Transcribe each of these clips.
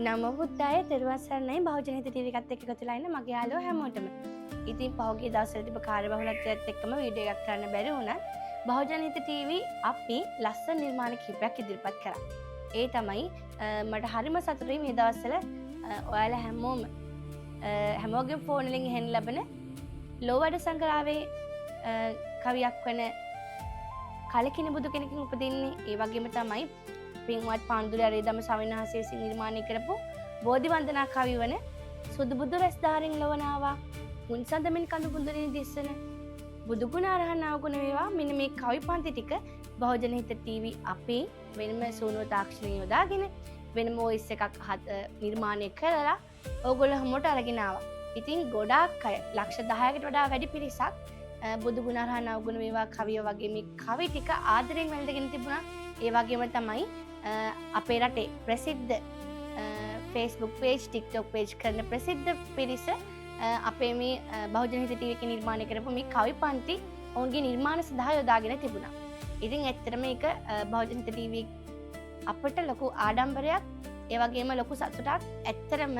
නම බුද්දාය තෙරුවන් සරණයි බහුජන හිත ටීවී එකත් එක්ක එකතු වෙලා ඉන්න මගේ යාළුවෝ හැමෝටම. ඉතින් පහුගිය දවස්වල තිබ්බ කාර්යබහුලත්වයත් එක්කම වීඩියෝ එකක් කරන්න බැරි වුණා. බහුජන හිත ටීවී අපි ලස්සන නිර්මාණ කිහිපයක් ඉදිරිපත් කරා. ඒ තමයි මට හරිම සතුටුයි මේ දවස්වල ඔයාලා හැමෝගෙම ෆෝන් වලින් හෙන්න ලැබෙන ලෝවැඩ සංග්‍රහයේ කවියක් වෙන කලකින බුදු කෙනකින් උපදින්නේ. ඒ වගේම තමයි පින්වත් පාන්දුර අරේදම ස්වාමීන් වහන්සේ විසින් නිර්මාණය කරපු බෝධි වන්දනා කවි වන සුදු බුදු රැස් දාරින් ලොවනාවා මුන් සඳමින් කඳු බුදුරින් දිස්සන බුදු ගුණ අරහන් අවගුණ වේවා. මෙන්න මේ කවි පන්ති ටික බහුජන හිත ටීවී අපේ වෙනම සෝනුව තාක්ෂණය යොදාගෙන වෙනම වොයිස් එකක් නිර්මාණය කරලා ඕගොල්ලෝ හැමෝට අරගෙන ආවා. ඉතින් ගොඩාක් අය ලක්ෂ 10කට වඩා වැඩි පිරිසක් බුදු ගුණ අරහන් අවගුණ වේවා කවිය වගේ මේ කවි ටික ආදරෙන් වැළඳගෙන තිබුණා. ඒ වගේම තමයි අපේ රටේ ප්‍රසිද්ධ Facebook page TikTok page කරන ප්‍රසිද්ධ පිරිස අපේ මේ බහුජන හිත ටීවී එකේ නිර්මාණය කරපු මේ කවි පන්ති ඔවුන්ගේ නිර්මාණ සඳහා යොදාගෙන තිබුණා. ඉතින් ඇත්තටම මේක බහුජන හිත ටීවී අපට ලොකු ආඩම්බරයක් ඒ වගේම ලොකු සතුටක්. ඇත්තටම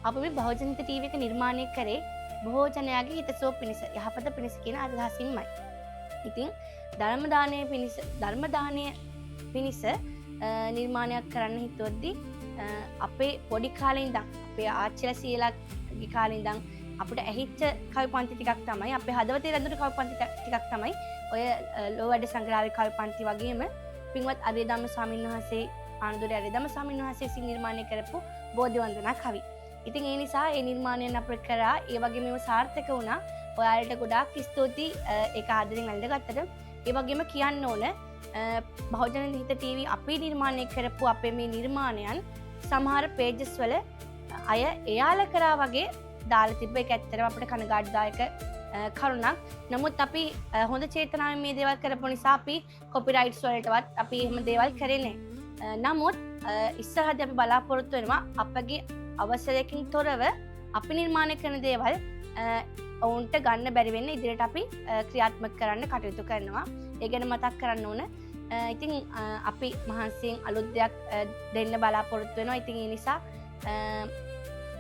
අපි මේ බහුජන හිත ටීවී එක නිර්මාණය කරේ බොහෝ ජනයාගේ හිතසුව පිණිස යහපත පිණිස කියන අදහසින්මයි. ඉතින් ධර්ම දානය පිණිස නිර්මාණයක් කරන්න හිතුවද්දී අපේ පොඩි කාලේ ඉඳන් අපේ ආච්චිලා සීලාගේ කාලේ ඉඳන් අපිට ඇහිච්ච කවි පන්ති ටිකක් තමයි අපේ හදවතේ රැඳුණු කවි පන්ති ටිකක් තමයි ඔය ලෝවැඩ සංග්‍රහයේ කවි පන්ති වගේම පින්වත් අරේදම ස්වාමීන් වහන්සේ ආනන්දෝරේ අරේදම ස්වාමීන් වහන්සේ විසින් නිර්මාණය කරපු බෝධි වන්දනා කවි. ඉතින් ඒ නිසා ඒ නිර්මාණයන් අපිට කරා ඒ වගේම ඒව සාර්ථක වුණා. ඔයාලට ගොඩාක් ස්තුතියි ඒක ආදරෙන් වැළඳගත්තට. ඒ වගේම කියන්න ඕන බහුජන හිත ටීවී අපි නිර්මාණය කරපු අපේ මේ නිර්මාණයන් සමහර පේජස් වල අය එයාලා කරා වගේ දාලා තිබ්බ එක ඇත්තටම අපිට කනගාටුදායක කරුණක්. නමුත් අපි හොඳ චේතනාවෙන් මේ දේවල් කරපු නිසා අපි කොපිරයිට්ස් වලටවත් අපි එහෙම දේවල් කරේ නැහැ. නමුත් ඉස්සරහදී අපි බලාපොරොත්තු වෙනවා අපගේ අවසරයකින් තොරව අපි නිර්මාණය කරන දේවල් ඔවුන්ට ගන්න බැරි වෙන්න ඉදිරියට අපි ක්‍රියාත්මක කරන්න කටයුතු කරනවා. ඒ ගැන මතක් කරන්න ඕන. ඉතින් අපි මහන්සියෙන් අලුත් දෙයක් දෙන්න බලාපොරොත්තු වෙනවා. ඉතින් ඒ නිසා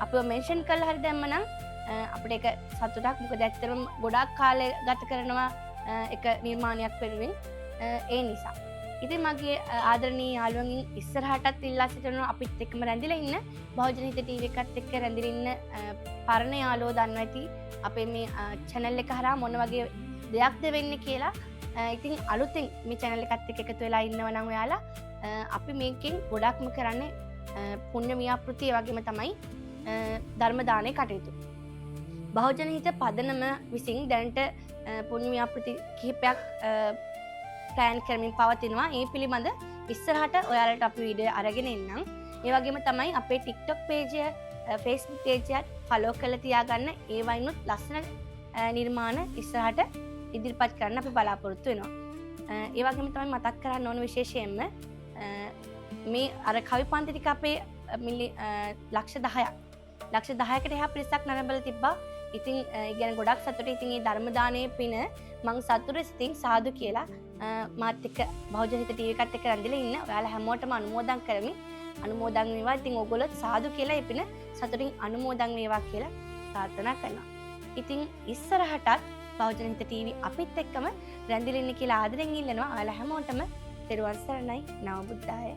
අපිව මෙන්ෂන් කරලා හරි දැම්ම නම් අපිට ඒක සතුටක්. මොකද ඇත්තටම ගොඩාක් කාලය ගත කරනවා එක නිර්මාණයක් වෙනුවෙන්. ඒ නිසා ඉතින් මගේ ආදරණීය යාළුවන්ගෙන් ඉස්සරහටත් ඉල්ලා සිටිනවා අපිත් එක්කම රැඳිලා ඉන්න බහුජන හිත ටීවී එකත් එක්ක රැඳිලා ඉන්න පරණ යාළුවෝ දන්නවා ඇති අපේ මේ channel එක හරහා මොන වගේ දෙයක්ද වෙන්නේ කියලා. ඉතින් අලුතෙන් මේ channel එකත් එක්ක එකතු වෙලා ඉන්නවා නම් ඔයාලා අපි මේකෙන් ගොඩක්ම කරන්නේ පුණ්‍ය ව්‍යාපෘතිය වගේම තමයි ධර්ම දානයේ කටයුතු. බහුජන හිත පදනම විසින් දැනට පුණ්‍ය ව්‍යාපෘති කිහිපයක් ප්ලෑන් කරමින් පවතිනවා. ඒ පිළිබඳ ඉස්සරහට ඔයාලට අපි වීඩියෝ අරගෙන එන්නම්. ඒ වගේම තමයි අපේ TikTok page Facebook page එකත් follow කරලා තියාගන්න. ඒ වයින්නුත් ලස්සන නිර්මාණ ඉස්සරහට ඉදිරිපත් කරන්න අපි බලාපොරොත්තු වෙනවා. ඒ වගේම තමයි මතක් කරන්න ඕන විශේෂයෙන්ම මේ අර කවි පන්ති ටික අපේ ලක්ෂ 10කට එහා පිරිසක් නරඹලා තිබ්බා. ඉතින් ඒ ගැන ගොඩක් සතුටුයි. ඉතින් මේ ධර්ම දානයේ පින මං සතුටුයි. ඉතින් සාදු කියලා මාත් එක්ක බහුජන හිත ටීවී එකත් එක්ක රැඳිලා ඉන්න ඔයාලා හැමෝටම අනුමෝදන් කරමි. අනුමෝදන් වේවා. ඉතින් ඕගොල්ලෝ සාදු කියලා ඒ පින සතුටින් අනුමෝදන් වේවා කියලා ප්‍රාර්ථනා කරනවා. ඉතින් ඉස්සරහටත් බහුජන හිත ටීවී අපිත් එක්කම රැඳිලා ඉන්න කියලා ආදරෙන් ඉල්ලනවා. ඔයාලා හැමෝටම තෙරුවන් සරණයි. නව බුද්දාය.